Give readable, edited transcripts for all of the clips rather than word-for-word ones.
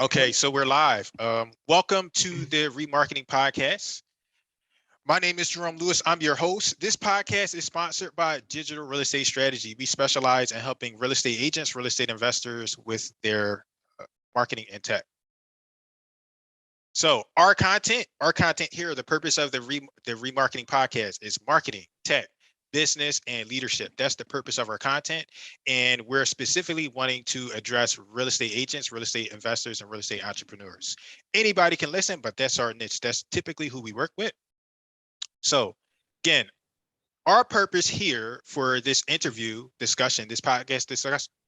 Okay, so we're live. Welcome to the Remarketing Podcast. My name is Jerome Lewis. I'm your host. This podcast is sponsored by Digital Real Estate Strategy. We specialize in helping real estate agents, real estate investors with their marketing and tech. So our content here, the purpose of the Remarketing Podcast is marketing, tech, business, and leadership. That's the purpose of our content. And we're specifically wanting to address real estate agents, real estate investors, and real estate entrepreneurs. Anybody can listen, but that's our niche. That's typically who we work with. So again, our purpose here for this interview discussion, this podcast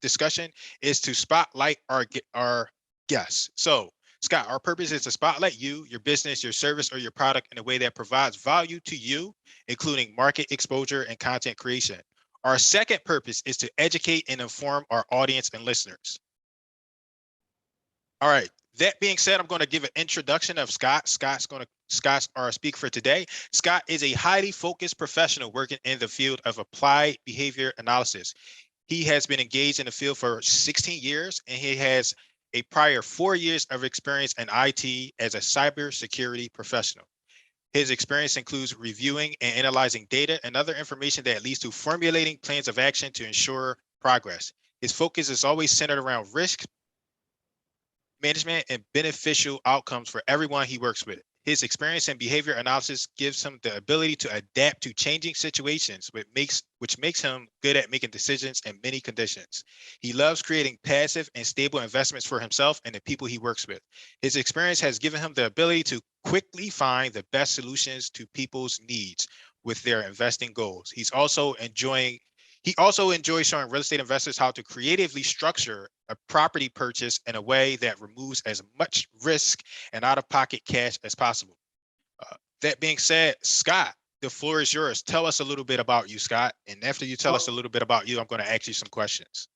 discussion is to spotlight our guests. So Scott, our purpose is to spotlight you, your business, your service, or your product in a way that provides value to you, including market exposure and content creation. Our second purpose is to educate and inform our audience and listeners. All right. That being said, I'm going to give an introduction of Scott. Scott's our speaker for today. Scott is a highly focused professional working in the field of applied behavior analysis. He has been engaged in the field for 16 years, and he has a prior 4 years of experience in IT as a cybersecurity professional. His experience includes reviewing and analyzing data and other information that leads to formulating plans of action to ensure progress. His focus is always centered around risk management and beneficial outcomes for everyone he works with. His experience in behavior analysis gives him the ability to adapt to changing situations, which makes him good at making decisions in many conditions. He loves creating passive and stable investments for himself and the people he works with. His experience has given him the ability to quickly find the best solutions to people's needs with their investing goals. He also enjoys showing real estate investors how to creatively structure a property purchase in a way that removes as much risk and out-of-pocket cash as possible. That being said, Scott, the floor is yours. Tell us a little bit about you, Scott. And after you tell us a little bit about you, I'm going to ask you some questions.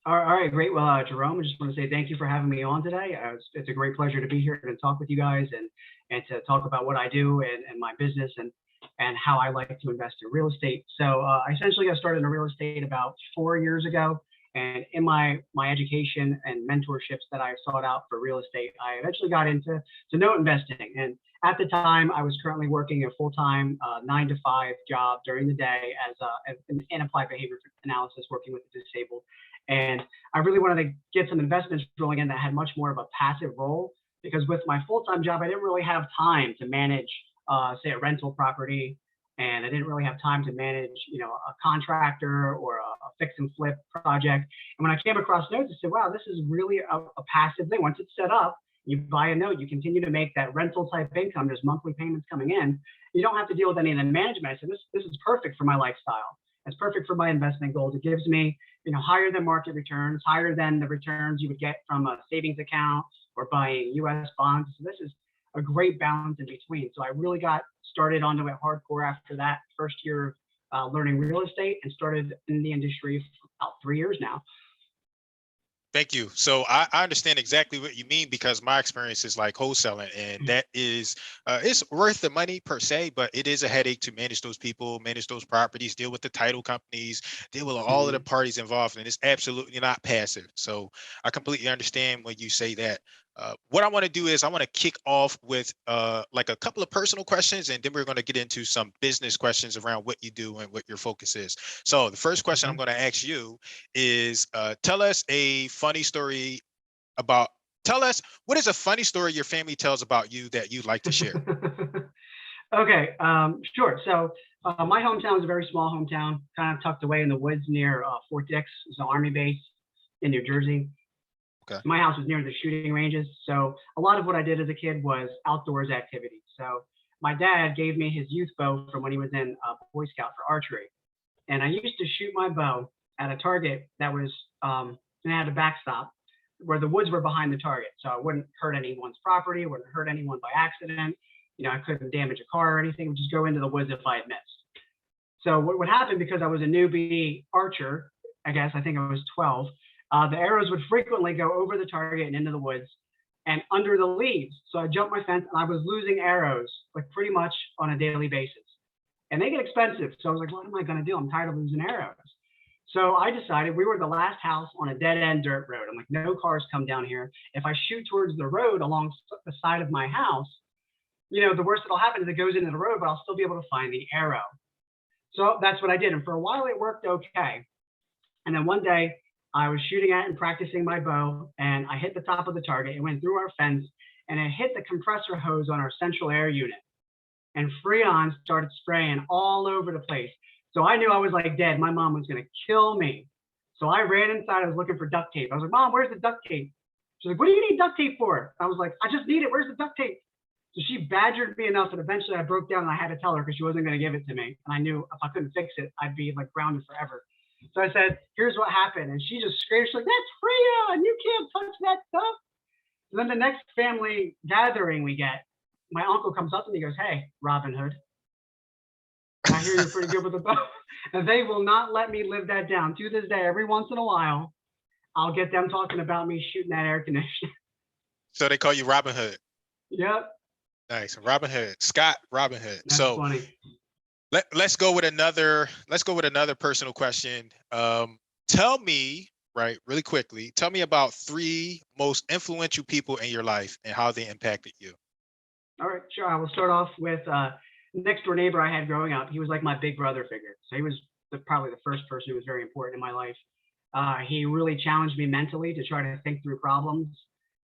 All right, great. Well, Jerome, I just want to say thank you for having me on today. It's a great pleasure to be here and talk with you guys and to talk about what I do and my business and how I like to invest in real estate. So I essentially got started in real estate about 4 years ago. And in my education and mentorships that I sought out for real estate, I eventually got into note investing. And at the time, I was currently working a full-time 9-to-5 job during the day as an applied behavior analysis, working with the disabled. And I really wanted to get some investments rolling in that had much more of a passive role, because with my full-time job, I didn't really have time to manage, say, a rental property. And I didn't really have time to manage, a contractor or a fix and flip project. And when I came across notes, I said, wow, this is really a passive thing. Once it's set up, you buy a note, you continue to make that rental type income. There's monthly payments coming in. You don't have to deal with any of the management. I said, this is perfect for my lifestyle. It's perfect for my investment goals. It gives me, higher than market returns, higher than the returns you would get from a savings account or buying US bonds. So this is a great balance in between. So I really got started onto it hardcore after that first year of learning real estate, and started in the industry for about 3 years now. Thank you. So I understand exactly what you mean, because my experience is like wholesaling, and that is, it's worth the money per se, but it is a headache to manage those people, manage those properties, deal with the title companies, deal with all of the parties involved, and it's absolutely not passive. So I completely understand when you say that. What I want to do is I want to kick off with like a couple of personal questions, and then we're going to get into some business questions around what you do and what your focus is. So the first question I'm going to ask you is, tell us what is a funny story your family tells about you that you'd like to share? Okay, sure. So my hometown is a very small hometown, kind of tucked away in the woods near Fort Dix. It's an Army base in New Jersey. Okay. My house was near the shooting ranges, so a lot of what I did as a kid was outdoors activities. So my dad gave me his youth bow from when he was in Boy Scout for archery, and I used to shoot my bow at a target that was and had a backstop where the woods were behind the target, so I wouldn't hurt anyone's property, wouldn't hurt anyone by accident. I couldn't damage a car or anything. It would just go into the woods if I had missed. So what would happen, because I was a newbie archer, I think I was 12. The arrows would frequently go over the target and into the woods and under the leaves. So I jumped my fence, and I was losing arrows like pretty much on a daily basis. And they get expensive. So I was like, what am I going to do? I'm tired of losing arrows. So I decided we were the last house on a dead end dirt road. I'm like, no cars come down here. If I shoot towards the road along the side of my house, the worst that'll happen is it goes into the road, but I'll still be able to find the arrow. So that's what I did. And for a while it worked okay. And then one day I was shooting at and practicing my bow, and I hit the top of the target. It went through our fence and it hit the compressor hose on our central air unit. And Freon started spraying all over the place. So I knew I was like dead. My mom was going to kill me. So I ran inside. I was looking for duct tape. I was like, Mom, where's the duct tape? She's like, what do you need duct tape for? I was like, I just need it. Where's the duct tape? So she badgered me enough that eventually I broke down and I had to tell her because she wasn't going to give it to me. And I knew if I couldn't fix it, I'd be like grounded forever. So I said, here's what happened. And she just screamed, she's like, that's Freon. You can't touch that stuff. So then the next family gathering we get, my uncle comes up to me and goes, hey, Robin Hood, I hear you're pretty good with the bow. And they will not let me live that down. To this day, every once in a while, I'll get them talking about me shooting that air conditioner. So they call you Robin Hood. Yep. Nice. Robin Hood. Scott Robin Hood. That's so funny. let's go with another personal question. Tell me, right, really quickly, tell me about 3 most influential people in your life and how they impacted you. All right, sure. I will start off with next door neighbor I had growing up. He was like my big brother figure. So he was probably the first person who was very important in my life. He really challenged me mentally to try to think through problems.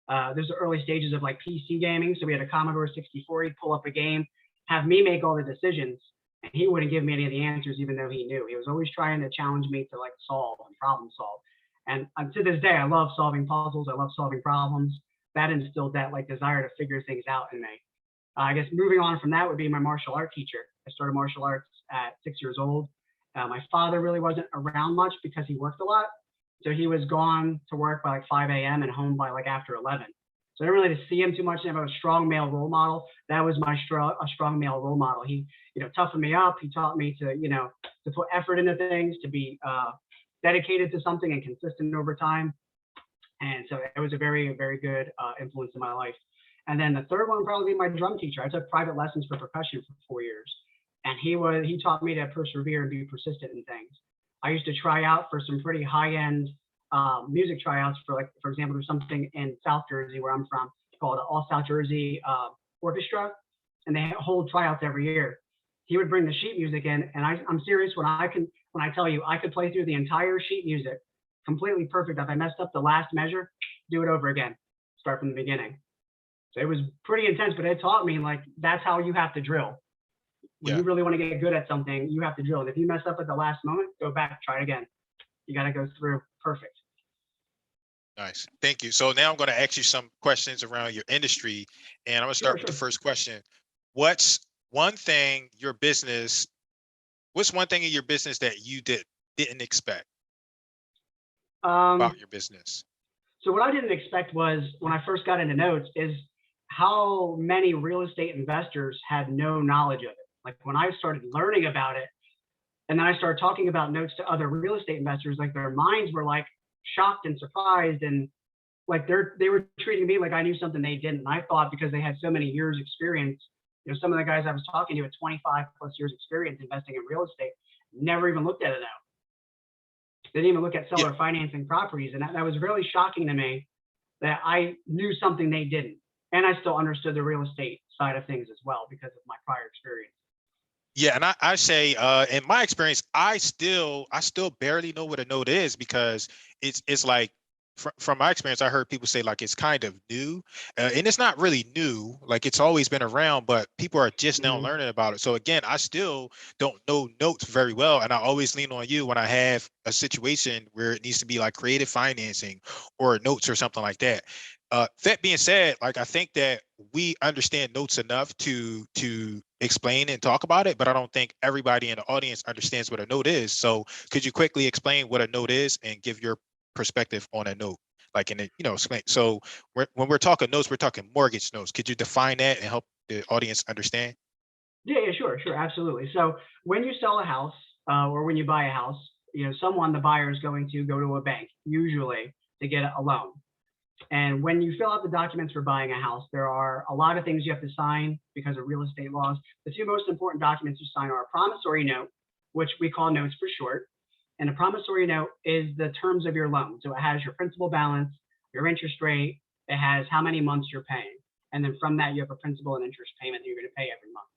There's the early stages of like PC gaming. So we had a Commodore 64. He'd pull up a game, have me make all the decisions, and he wouldn't give me any of the answers, even though he knew. He was always trying to challenge me to like solve and problem solve. And to this day, I love solving puzzles. I love solving problems. That instilled that like desire to figure things out in me. I guess moving on from that would be my martial art teacher. I started martial arts at 6 years old. My father really wasn't around much because he worked a lot. So he was gone to work by like 5 a.m. and home by like after 11. So I didn't really see him too much. I have a strong male role model. That was my strong male role model. He, toughened me up. He taught me to, to put effort into things, to be dedicated to something and consistent over time. And so it was a very, very good influence in my life. And then the third one would probably be my drum teacher. I took private lessons for percussion for 4 years. And he taught me to persevere and be persistent in things. I used to try out for some pretty high-end music tryouts for example, there's something in South Jersey where I'm from called All South Jersey Orchestra, and they hold tryouts every year. He would bring the sheet music in, and I'm serious when I tell you I could play through the entire sheet music completely perfect. If I messed up the last measure, do it over again, start from the beginning. So it was pretty intense, but it taught me like that's how you have to drill. When you really want to get good at something, you have to drill. And if you mess up at the last moment, go back, try it again. You got to go through perfect. Nice. Thank you. So now I'm going to ask you some questions around your industry, and I'm going to start with the first question. What's one thing in your business that you didn't expect about your business? So what I didn't expect was when I first got into notes is how many real estate investors had no knowledge of it. Like when I started learning about it, and then I started talking about notes to other real estate investors, like their minds were like shocked and surprised, and like they were treating me like I knew something they didn't. And I thought because they had so many years experience, some of the guys I was talking to had 25 plus years experience investing in real estate, never even looked at it out. They didn't even look at seller financing properties. And that was really shocking to me that I knew something they didn't. And I still understood the real estate side of things as well because of my prior experience. Yeah, and I say in my experience, I still barely know what a note is because it's like from my experience, I heard people say like it's kind of new, and it's not really new. Like it's always been around, but people are just now learning about it. So again, I still don't know notes very well, and I always lean on you when I have a situation where it needs to be like creative financing or notes or something like that. That being said, like I think that we understand notes enough to explain and talk about it, but I don't think everybody in the audience understands what a note is. So could you quickly explain what a note is and give your perspective on a note? Like in it, explain. So when we're talking notes, we're talking mortgage notes. Could you define that and help the audience understand? Yeah, sure, absolutely. So when you sell a house or when you buy a house, the buyer is going to go to a bank usually to get a loan. And when you fill out the documents for buying a house, there are a lot of things you have to sign because of real estate laws. The 2 most important documents you sign are a promissory note, which we call notes for short, And a promissory note is the terms of your loan. So it has your principal balance, your interest rate, it has how many months you're paying. And then from that, you have a principal and interest payment that you're going to pay every month.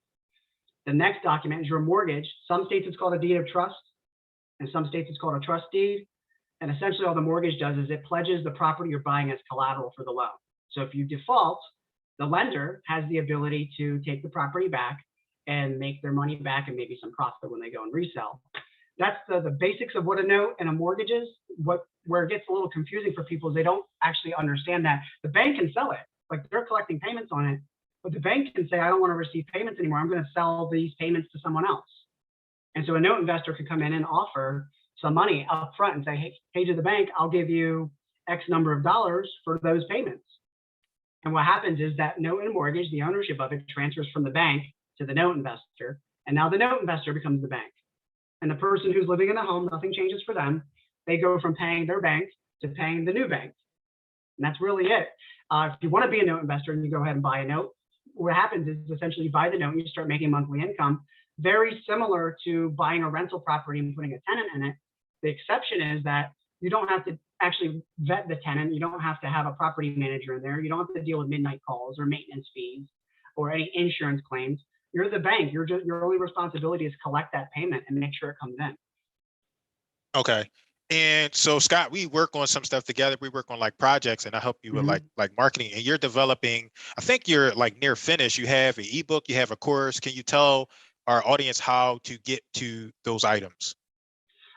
The next document is your mortgage. Some states it's called a deed of trust, and some states it's called a trust deed. And essentially all the mortgage does is it pledges the property you're buying as collateral for the loan. So if you default, the lender has the ability to take the property back and make their money back and maybe some profit when they go and resell. That's the basics of what a note and a mortgage is. Where it gets a little confusing for people is they don't actually understand that the bank can sell it. Like they're collecting payments on it, but the bank can say, I don't want to receive payments anymore. I'm going to sell these payments to someone else. And so a note investor could come in and offer some money up front and say, hey, to the bank, I'll give you X number of dollars for those payments. And what happens is that note and mortgage, the ownership of it transfers from the bank to the note investor. And now the note investor becomes the bank. And the person who's living in the home, nothing changes for them. They go from paying their bank to paying the new bank. And that's really it. If you want to be a note investor and you go ahead and buy a note, what happens is essentially you buy the note and you start making monthly income, very similar to buying a rental property and putting a tenant in it. The exception is that you don't have to actually vet the tenant. You don't have to have a property manager in there. You don't have to deal with midnight calls or maintenance fees or any insurance claims. You're the bank. Your only responsibility is collect that payment and make sure it comes in. Okay. And so Scott, we work on some stuff together. We work on like projects, and I help you with like marketing, and you're developing, I think you're like near finished. You have an ebook, you have a course. Can you tell our audience how to get to those items?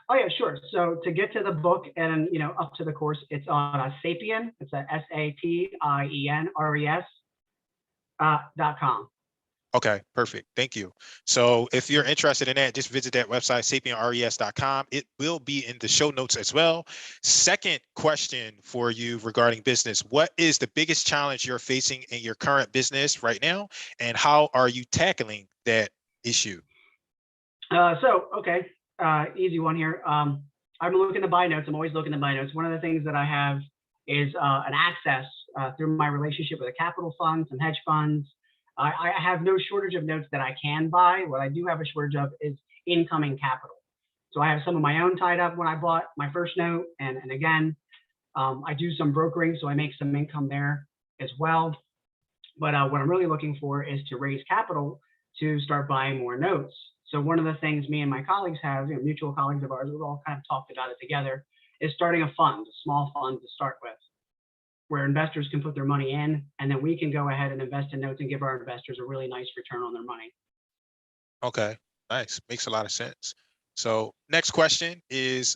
Oh yeah, sure. So to get to the book and up to the course, it's on Sapien. It's at SAPIENRES.com. Okay, perfect. Thank you. So if you're interested in that, just visit that website, sapienres.com. It will be in the show notes as well. Second question for you regarding business. What is the biggest challenge you're facing in your current business right now? And how are you tackling that issue? Easy one here. I'm looking to buy notes. I'm always looking to buy notes. One of the things that I have is an access through my relationship with a capital fund, some hedge funds. I have no shortage of notes that I can buy. What I do have a shortage of is incoming capital. So I have some of my own tied up when I bought my first note. And again, I do some brokering, so I make some income there as well. But what I'm really looking for is to raise capital to start buying more notes. So one of the things me and my colleagues have, mutual colleagues of ours, we've all kind of talked about it together, is starting a fund, a small fund to start with, where investors can put their money in, and then we can go ahead and invest in notes and give our investors a really nice return on their money. Okay, nice. Makes a lot of sense. So next question is,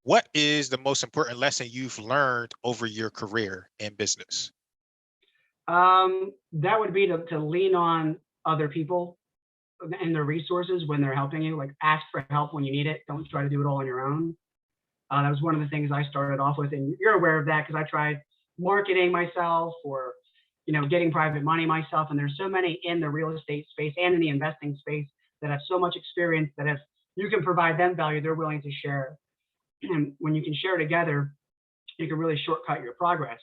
what is the most important lesson you've learned over your career in business? That would be to lean on other people and their resources when they're helping you. Like, ask for help when you need it. Don't try to do it all on your own. That was one of the things I started off with, and you're aware of that because I tried marketing myself or getting private money myself, and there's so many in the real estate space and in the investing space that have so much experience that if you can provide them value, they're willing to share. And when you can share together, you can really shortcut your progress.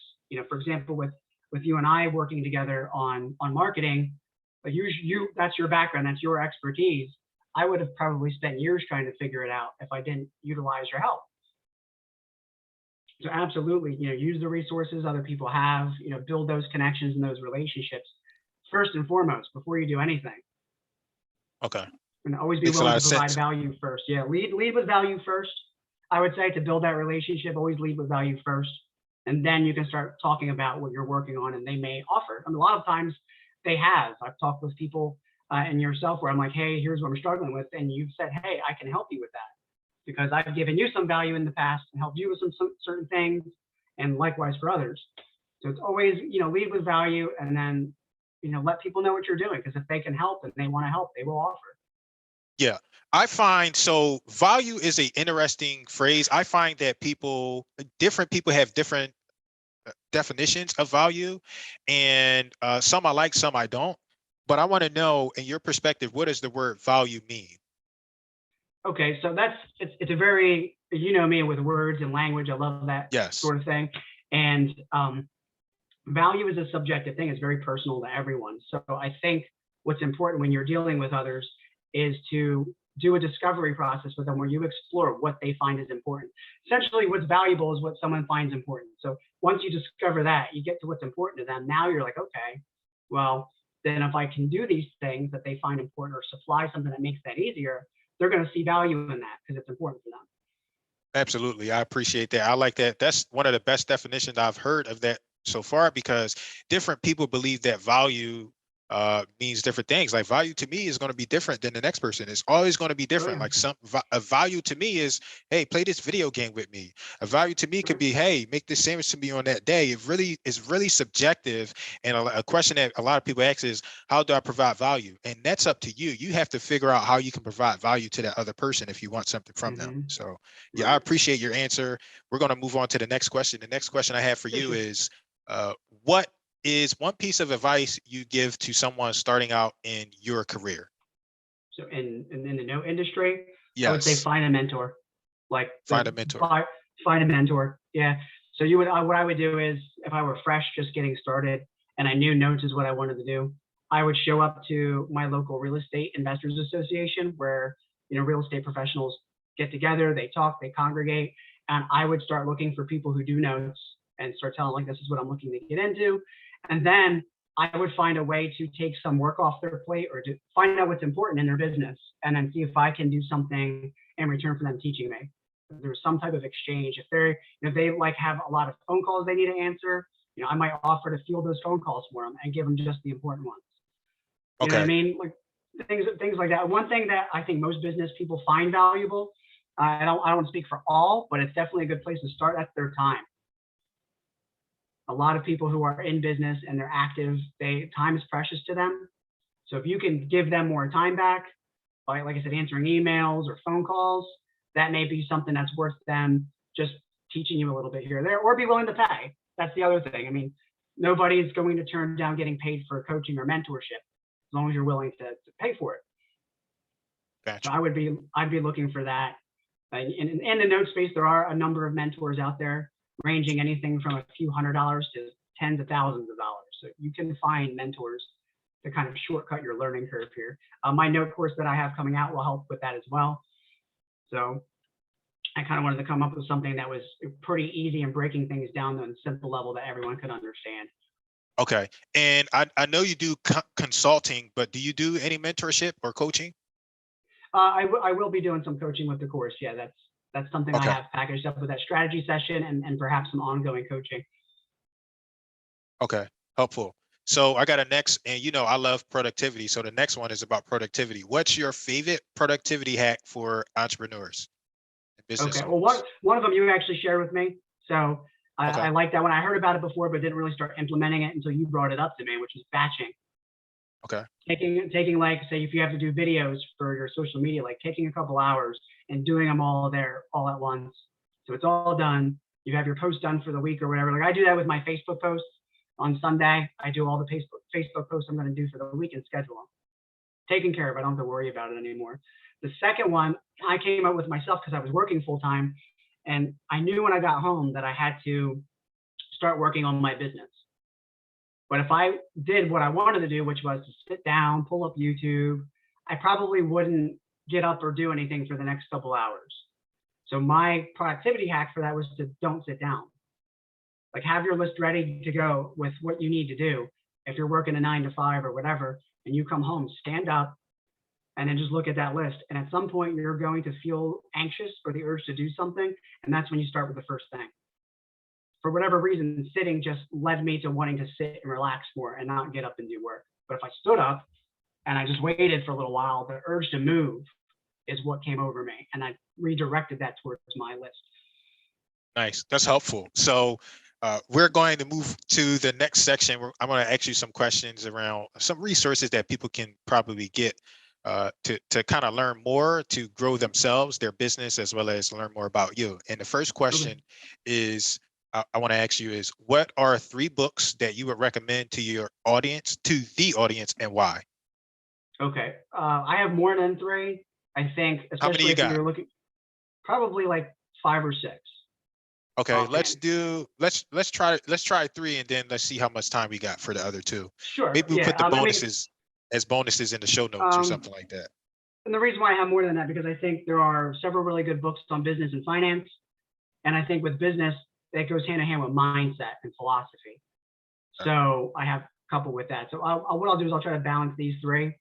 For example, with you and I working together on marketing, like that's your background, that's your expertise. I would have probably spent years trying to figure it out if I didn't utilize your help. So absolutely, use the resources other people have, build those connections and those relationships first and foremost before you do anything. Okay. And always be willing to provide value first. Yeah, lead with value first. I would say to build that relationship, always lead with value first. And then you can start talking about what you're working on and they may offer. I mean, a lot of times they have. I've talked with people and yourself where I'm like, hey, here's what I'm struggling with. And you've said, hey, I can help you with that because I've given you some value in the past and helped you with some certain things, and likewise for others. So it's always, lead with value, and then, let people know what you're doing, because if they can help and they want to help, they will offer. Yeah, I find so value is an interesting phrase. I find that different people have different definitions of value, and some I like, some I don't. But I want to know, in your perspective, what does the word value mean? Okay, so it's a very, me with words and language. I love that sort of thing. And value is a subjective thing. It's very personal to everyone. So I think what's important when you're dealing with others is to do a discovery process with them where you explore what they find is important. Essentially, what's valuable is what someone finds important. So once you discover that, you get to what's important to them. Now you're like, okay, well, then if I can do these things that they find important or supply something that makes that easier, they're going to see value in that because it's important for them. Absolutely. I appreciate that. I like that. That's one of the best definitions I've heard of that so far, because different people believe that value means different things. Like value to me is going to be different than the next person. It's always going to be different. Like a value to me is, hey, play this video game with me. A value to me could be, hey, make this sandwich to me on that day. It really is really subjective. And a question that a lot of people ask is, how do I provide value? And that's up to you. You have to figure out how you can provide value to that other person if you want something from them. So yeah, I appreciate your answer. We're going to move on to the next question. The next question I have for you is, what is one piece of advice you give to someone starting out in your career? So in the note industry, yes. I would say find a mentor. Like find a mentor. Find a mentor. Yeah. So you would what I would do is, if I were fresh, just getting started, and I knew notes is what I wanted to do, I would show up to my local real estate investors association, where real estate professionals get together, they talk, they congregate, and I would start looking for people who do notes and start telling, like, this is what I'm looking to get into. And then I would find a way to take some work off their plate, or to find out what's important in their business, and then see if I can do something in return for them teaching me. There's some type of exchange. If they like have a lot of phone calls they need to answer, I might offer to field those phone calls for them and give them just the important ones. You know what I mean? Like things like that. One thing that I think most business people find valuable, I don't want to speak for all, but it's definitely a good place to start. That's their time. A lot of people who are in business and they're active, time is precious to them. So if you can give them more time back by, like I said, answering emails or phone calls, that may be something that's worth them just teaching you a little bit here or there, or be willing to pay. That's the other thing. I mean, nobody's going to turn down getting paid for coaching or mentorship as long as you're willing to pay for it. Gotcha. So I'd be looking for that. In the note space, there are a number of mentors out there, ranging anything from a few $100s to tens of thousands of dollars. So you can find mentors to kind of shortcut your learning curve here. My note course that I have coming out will help with that as well. So I kind of wanted to come up with something that was pretty easy and breaking things down on a simple level that everyone could understand. Okay. And I know you do consulting, but do you do any mentorship or coaching? I will be doing some coaching with the course. Yeah, that's something I have packaged up with that strategy session and perhaps some ongoing coaching. Okay, helpful. So I got a next, and I love productivity. So the next one is about productivity. What's your favorite productivity hack for entrepreneurs and business owners? Well, one of them you actually shared with me. So I like that one. I heard about it before, but didn't really start implementing it until you brought it up to me, which is batching. Okay. Taking like, say, if you have to do videos for your social media, like taking a couple hours and doing them all at once. So it's all done. You have your post done for the week or whatever. Like I do that with my Facebook posts on Sunday. I do all the Facebook posts I'm going to do for the week and schedule them. Taken care of. I don't have to worry about it anymore. The second one I came up with myself because I was working full time, and I knew when I got home that I had to start working on my business. But if I did what I wanted to do, which was to sit down, pull up YouTube, I probably wouldn't get up or do anything for the next couple hours. So my productivity hack for that was to don't sit down. Like have your list ready to go with what you need to do. If you're working a 9 to 5 or whatever, and you come home, stand up and then just look at that list. And at some point you're going to feel anxious or the urge to do something. And that's when you start with the first thing. For whatever reason, sitting just led me to wanting to sit and relax more and not get up and do work. But if I stood up and I just waited for a little while, the urge to move is what came over me. And I redirected that towards my list. Nice. That's helpful. So we're going to move to the next section. I'm going to ask you some questions around some resources that people can probably get to kind of learn more, to grow themselves, their business, as well as learn more about you. And the first question is, I want to ask you is, what are 3 books that you would recommend to the audience, and why? Okay. I have more than 3. I think, especially if you're looking, probably like 5 or 6. Okay, let's try 3, and then let's see how much time we got for the other 2. Sure. Maybe we'll put the bonuses as bonuses in the show notes or something like that. And the reason why I have more than that, because I think there are several really good books on business and finance. And I think with business, that goes hand in hand with mindset and philosophy. So I have a couple with that. So what I'll do is I'll try to balance these three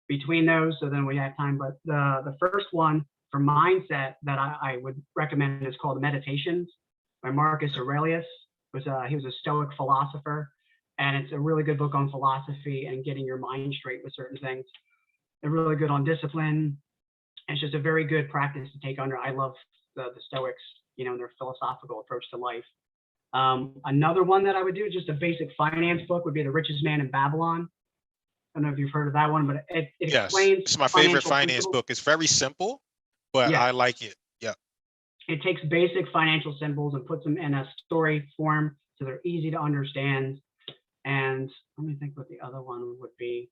between those, so then we have time. But the first one for mindset that I would recommend is called Meditations by Marcus Aurelius. He was a Stoic philosopher, and it's a really good book on philosophy and getting your mind straight with certain things. They're really good on discipline. And it's just a very good practice to take under. I love the Stoics, you know, and their philosophical approach to life. Another one that I would do, just a basic finance book, would be The Richest Man in Babylon. I don't know if you've heard of that one, but it Yes, explains. it's my favorite finance principles. book. It's very simple, but Yeah. I like it. Yeah. It takes basic financial symbols and puts them in a story form so they're easy to understand. And let me think what the other one would be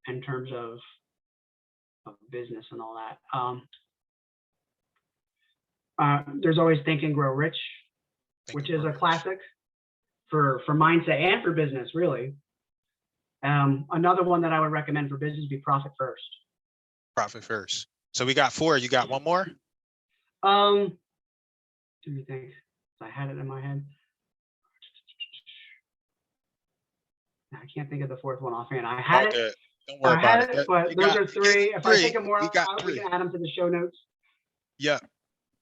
in terms of business and all that. There's always Think and Grow Rich, which is a classic for mindset and for business, really. Another one that I would recommend for business would be Profit First. Profit First. So we got 4. You got one more? Let me think. I had it in my head. I can't think of the fourth one offhand. I had Okay. it. Don't worry about it. But those are 3. If I think of more, we got we 3. can add them to the show notes. Yeah.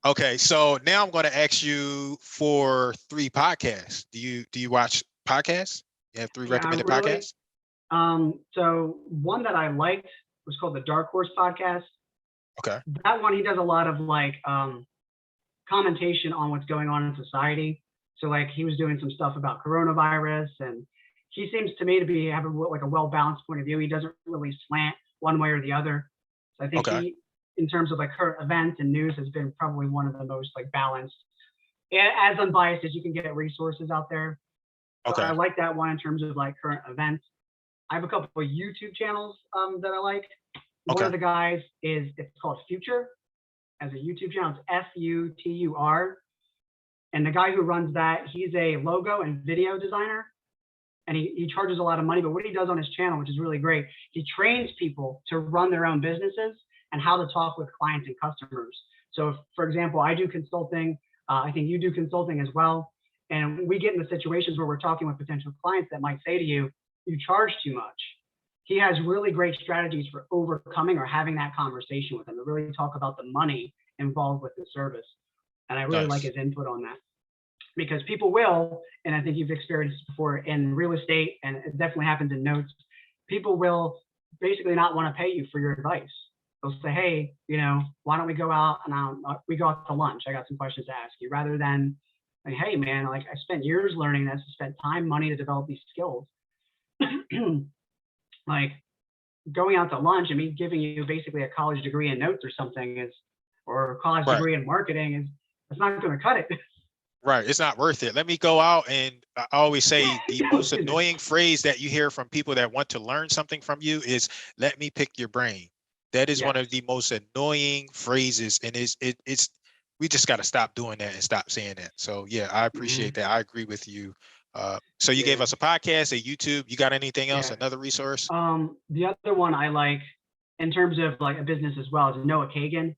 Okay. So now I'm going to ask you for 3 podcasts. Do you watch podcasts? You have 3 recommended podcasts? So one that I liked was called the Dark Horse Podcast. Okay. That one, he does a lot of like commentation on what's going on in society. So like he was doing some stuff about coronavirus, and he seems to me to be having like a well-balanced point of view. He doesn't really slant one way or the other. So I think he, in terms of like current events and news, has been probably one of the most like balanced, as unbiased as you can get resources out there. So I like that one in terms of like current events. I have a couple of YouTube channels that I like. One of the guys it's called Future as a YouTube channel. It's Futur. And the guy who runs that, he's a logo and video designer. And he charges a lot of money, but what he does on his channel, which is really great, he trains people to run their own businesses and how to talk with clients and customers. So if, for example, I do consulting, I think you do consulting as well. And we get into situations where we're talking with potential clients that might say to you, you charge too much. He has really great strategies for overcoming or having that conversation with them to really talk about the money involved with the service. And I really like his input on that, because people will, and I think you've experienced this before in real estate, and it definitely happens in notes, people will basically not want to pay you for your advice. They'll say, hey, you know, why don't we go out and we go out to lunch? I got some questions to ask you, rather than like, hey man, like I spent years learning this, I spent time, money to develop these skills. Like going out to lunch and me giving you basically a college degree in notes or something or a college degree in marketing it's not going to cut it. Right. It's not worth it. Let me go out, and I always say the most annoying phrase that you hear from people that want to learn something from you is, let me pick your brain. That is one of the most annoying phrases. And it's we just got to stop doing that and stop saying that. So yeah, I appreciate that. I agree with you. So you gave us a podcast, a YouTube. You got anything else? Another resource? The other one I like in terms of like a business as well is Noah Kagan.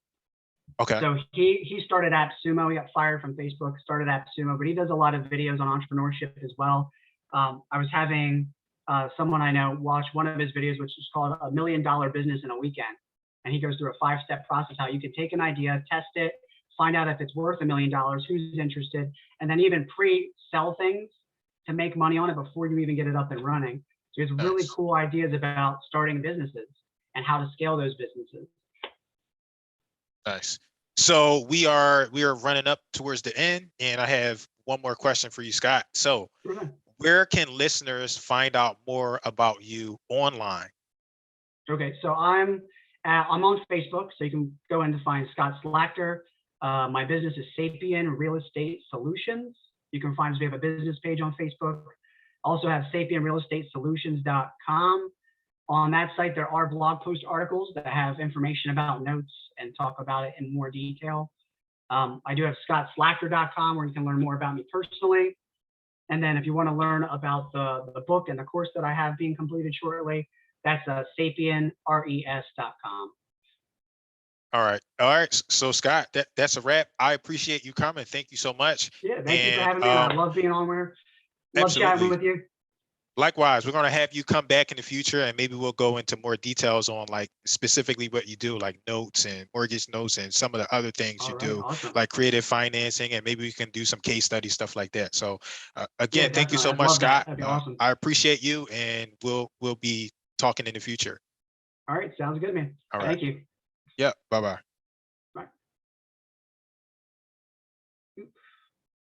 Okay. So he started AppSumo. He got fired from Facebook, started AppSumo, but he does a lot of videos on entrepreneurship as well. I was having someone I know watch one of his videos, which is called $1 Million Business in a Weekend. And he goes through a 5-step process, how you can take an idea, test it, find out if it's worth $1 million, who's interested, and then even pre-sell things to make money on it before you even get it up and running. So he has really cool ideas about starting businesses and how to scale those businesses. Nice. So we are running up towards the end, and I have one more question for you, Scott. So where can listeners find out more about you online? Okay, so I'm on Facebook, so you can go in to find Scott Slackter. My business is Sapien Real Estate Solutions. You can find us. We have a business page on Facebook. Also have sapienrealestatesolutions.com. On that site, there are blog post articles that have information about notes and talk about it in more detail. I do have scottslackter.com where you can learn more about me personally. And then if you want to learn about the book and the course that I have being completed shortly, That's sapienres.com. All right. All right. So Scott, that's a wrap. I appreciate you coming. Thank you so much. Yeah, thank you for And having me. And I love being on here. Love chatting absolutely. with you. Likewise, we're going to have you come back in the future, and maybe we'll go into more details on like specifically what you do, like notes and mortgage notes and some of the other things you All right, do, awesome. like creative financing, and maybe we can do some case study stuff like that. So Yeah, again, thank you definitely. so I'd much, love that. Scott. That'd be awesome. I appreciate you, and we'll be talking in the future. All right, sounds good, man. All right. Thank you. Yeah. Bye-bye.